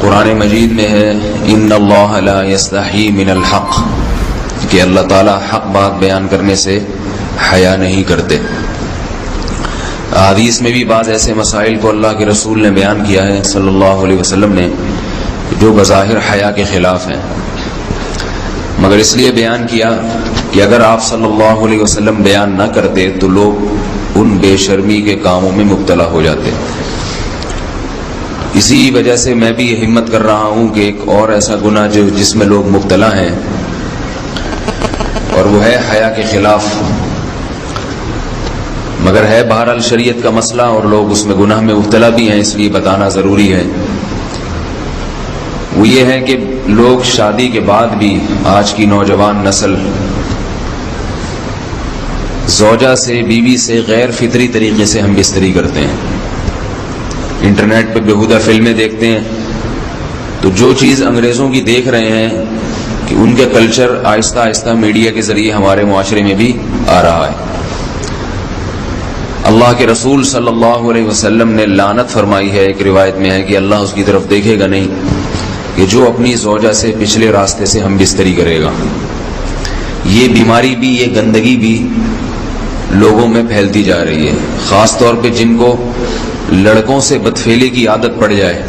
قرآن مجید میں ہے ان اللہ لا یستحی من الحق، کہ اللہ تعالیٰ حق بات بیان کرنے سے حیا نہیں کرتے۔ حدیث میں بھی بعض ایسے مسائل کو اللہ کے رسول نے بیان کیا ہے صلی اللہ علیہ وسلم نے جو بظاہر حیا کے خلاف ہیں، مگر اس لیے بیان کیا کہ اگر آپ صلی اللہ علیہ وسلم بیان نہ کرتے تو لوگ ان بے شرمی کے کاموں میں مبتلا ہو جاتے۔ اسی وجہ سے میں بھی یہ ہمت کر رہا ہوں کہ ایک اور ایسا گناہ جس میں لوگ مبتلا ہیں، اور وہ ہے حیا کے خلاف، مگر ہے بہرحال شریعت کا مسئلہ اور لوگ اس میں گناہ میں مبتلا بھی ہیں، اس لیے بتانا ضروری ہے۔ وہ یہ ہے کہ لوگ شادی کے بعد بھی، آج کی نوجوان نسل زوجہ سے، بیوی سے غیر فطری طریقے سے ہم بستری کرتے ہیں۔ انٹرنیٹ پہ بیہودہ فلمیں دیکھتے ہیں تو جو چیز انگریزوں کی دیکھ رہے ہیں کہ ان کے کلچر آہستہ آہستہ میڈیا کے ذریعے ہمارے معاشرے میں بھی آ رہا ہے۔ اللہ کے رسول صلی اللہ علیہ وسلم نے لعنت فرمائی ہے، ایک روایت میں ہے کہ اللہ اس کی طرف دیکھے گا نہیں کہ جو اپنی زوجہ سے پچھلے راستے سے ہم بستری کرے گا۔ یہ بیماری بھی، یہ گندگی بھی لوگوں میں پھیلتی جا رہی ہے، خاص طور پہ جن کو لڑکوں سے بدفعلی کی عادت پڑ جائے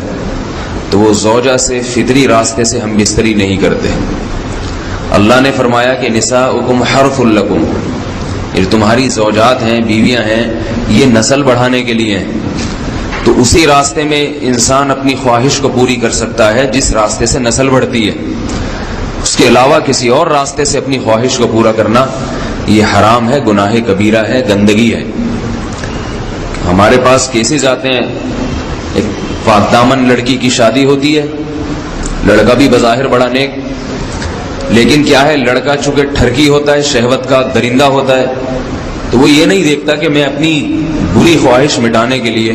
تو وہ زوجہ سے فطری راستے سے ہم بستری نہیں کرتے۔ اللہ نے فرمایا کہ نساؤکم حرث لکم، یہ تمہاری زوجات ہیں، بیویاں ہیں، یہ نسل بڑھانے کے لیے ہیں۔ تو اسی راستے میں انسان اپنی خواہش کو پوری کر سکتا ہے جس راستے سے نسل بڑھتی ہے، اس کے علاوہ کسی اور راستے سے اپنی خواہش کو پورا کرنا یہ حرام ہے، گناہ کبیرہ ہے، گندگی ہے۔ ہمارے پاس کیسز آتے ہیں، ایک پاک دامن لڑکی کی شادی ہوتی ہے، لڑکا بھی بظاہر بڑا نیک، لیکن کیا ہے، لڑکا چونکہ ٹھرکی ہوتا ہے، شہوت کا درندہ ہوتا ہے، تو وہ یہ نہیں دیکھتا کہ میں اپنی بری خواہش مٹانے کے لیے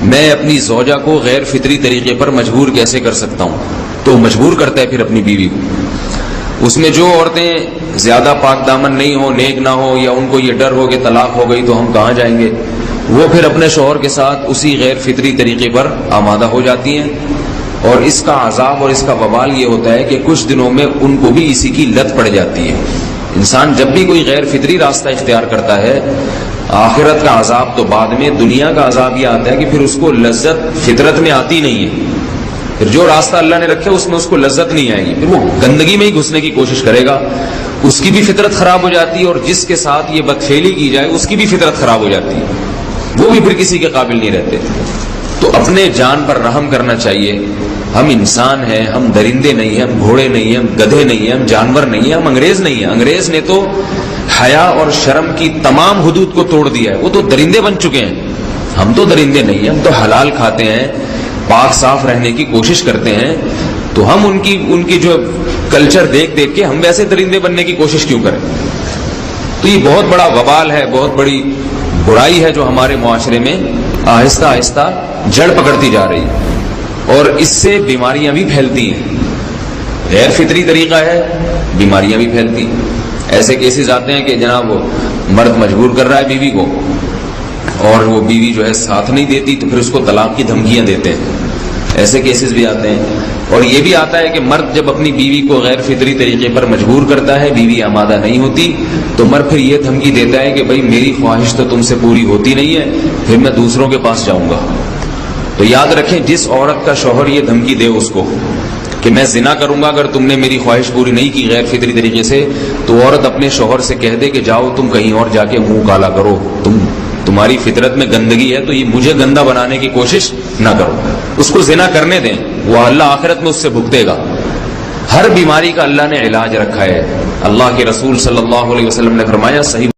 میں اپنی زوجہ کو غیر فطری طریقے پر مجبور کیسے کر سکتا ہوں، تو مجبور کرتا ہے پھر اپنی بیوی کو۔ اس میں جو عورتیں زیادہ پاک دامن نہیں ہو، نیک نہ ہو، یا ان کو یہ ڈر ہو کہ طلاق ہو گئی تو ہم کہاں جائیں گے، وہ پھر اپنے شوہر کے ساتھ اسی غیر فطری طریقے پر آمادہ ہو جاتی ہیں، اور اس کا عذاب اور اس کا وبال یہ ہوتا ہے کہ کچھ دنوں میں ان کو بھی اسی کی لت پڑ جاتی ہے۔ انسان جب بھی کوئی غیر فطری راستہ اختیار کرتا ہے، آخرت کا عذاب تو بعد میں، دنیا کا عذاب یہ آتا ہے کہ پھر اس کو لذت فطرت میں آتی نہیں ہے، پھر جو راستہ اللہ نے رکھے اس میں اس کو لذت نہیں آئے گی، پھر وہ گندگی میں ہی گھسنے کی کوشش کرے گا، اس کی بھی فطرت خراب ہو جاتی ہے، اور جس کے ساتھ یہ بدفعلی کی جائے اس کی بھی فطرت خراب ہو جاتی ہے، وہ بھی پھر کسی کے قابل نہیں رہتے۔ تو اپنے جان پر رحم کرنا چاہیے۔ ہم انسان ہیں، ہم درندے نہیں ہیں، ہم گھوڑے نہیں ہیں، ہم گدھے نہیں ہیں، ہم جانور نہیں ہیں، ہم انگریز نہیں ہیں۔ انگریز نے تو حیا اور شرم کی تمام حدود کو توڑ دیا ہے، وہ تو درندے بن چکے ہیں۔ ہم تو درندے نہیں ہیں، ہم تو حلال کھاتے ہیں، پاک صاف رہنے کی کوشش کرتے ہیں، تو ہم ان کی جو کلچر دیکھ دیکھ کے ہم ویسے درندے بننے کی کوشش کیوں کریں؟ تو یہ بہت بڑا وبال ہے، بہت بڑی برائی ہے جو ہمارے معاشرے میں آہستہ آہستہ جڑ پکڑتی جا رہی ہے، اور اس سے بیماریاں بھی پھیلتی ہیں۔ غیر فطری طریقہ ہے، بیماریاں بھی پھیلتی ہیں۔ ایسے کیسز آتے ہیں کہ جناب وہ مرد مجبور کر رہا ہے بیوی کو، اور وہ بیوی جو ہے ساتھ نہیں دیتی تو پھر اس کو طلاق کی دھمکیاں دیتے ہیں، ایسے کیسز بھی آتے ہیں۔ اور یہ بھی آتا ہے کہ مرد جب اپنی بیوی کو غیر فطری طریقے پر مجبور کرتا ہے، بیوی آمادہ نہیں ہوتی، تو مرد پھر یہ دھمکی دیتا ہے کہ بھائی میری خواہش تو تم سے پوری ہوتی نہیں ہے، پھر میں دوسروں کے پاس جاؤں گا۔ تو یاد رکھیں، جس عورت کا شوہر یہ دھمکی دے اس کو کہ میں زنا کروں گا اگر تم نے میری خواہش پوری نہیں کی غیر فطری طریقے سے، تو عورت اپنے شوہر سے کہہ دے کہ جاؤ تم کہیں اور جا کے منہ کالا کرو، تمہاری فطرت میں گندگی ہے تو یہ مجھے گندا بنانے کی کوشش نہ کرو، اس کو زنا کرنے دیں، وہ اللہ آخرت میں اس سے بھگتے گا۔ ہر بیماری کا اللہ نے علاج رکھا ہے۔ اللہ کے رسول صلی اللہ علیہ وسلم نے فرمایا، صحیح